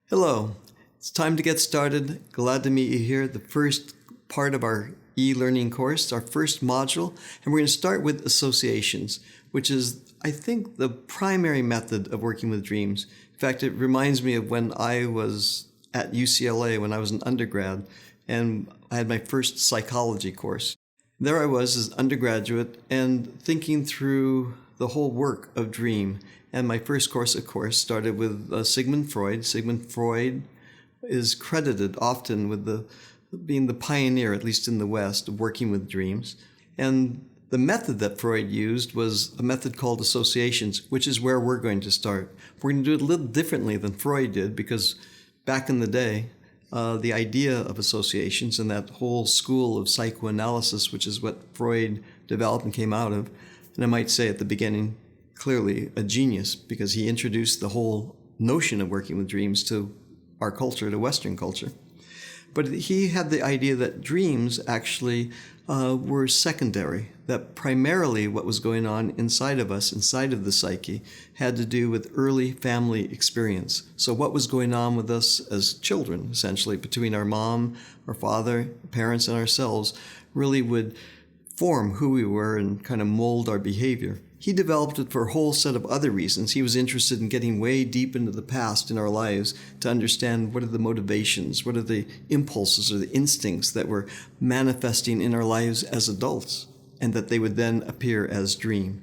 Hello, it's time to get started. Glad to meet you here. The first part of our e-learning course, our first module, and we're going to start with associations, which is, I think, the primary method of working with dreams. In fact, it reminds me of when I was at UCLA when I was an undergrad, and I had my first psychology course. There I was as undergraduate and thinking through the whole work of dream. And my first course, of course, started with Sigmund Freud. Sigmund Freud is credited often with being the pioneer, at least in the West, of working with dreams. And the method that Freud used was a method called associations, which is where we're going to start. We're going to do it a little differently than Freud did, because back in the day, the idea of associations and that whole school of psychoanalysis, which is what Freud developed and came out of, and I might say at the beginning, clearly a genius, because he introduced the whole notion of working with dreams to our culture, to Western culture. But he had the idea that dreams actually were secondary, that primarily what was going on inside of us, inside of the psyche, had to do with early family experience. So what was going on with us as children, essentially, between our mom, our father, parents, and ourselves, really would form who we were and kind of mold our behavior. He developed it for a whole set of other reasons. He was interested in getting way deep into the past in our lives to understand what are the motivations, what are the impulses or the instincts that were manifesting in our lives as adults, and that they would then appear as dream.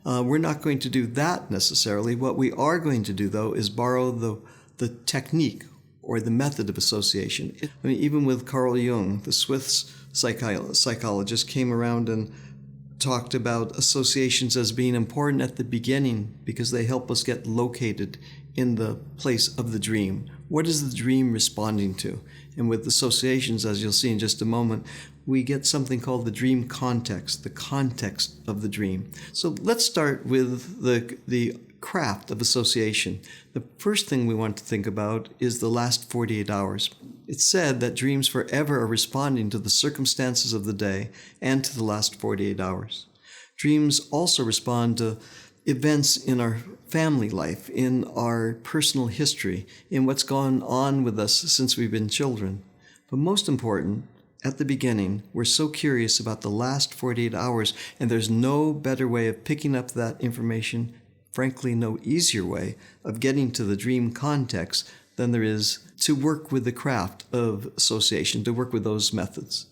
We're not going to do that necessarily. What we are going to do, though, is borrow the technique or the method of association. I mean, even with Carl Jung, the Swiss psychologist, came around and talked about associations as being important at the beginning because they help us get located in the place of the dream. What is the dream responding to? And with associations, as you'll see in just a moment, we get something called the dream context, the context of the dream. So let's start with the craft of association. The first thing we want to think about is the last 48 hours. It's said that dreams forever are responding to the circumstances of the day and to the last 48 hours. Dreams also respond to events in our family life, in our personal history, in what's gone on with us since we've been children. But most important, at the beginning, we're so curious about the last 48 hours, and there's no better way of picking up that information, frankly, no easier way of getting to the dream context than there is to work with the craft of association, to work with those methods.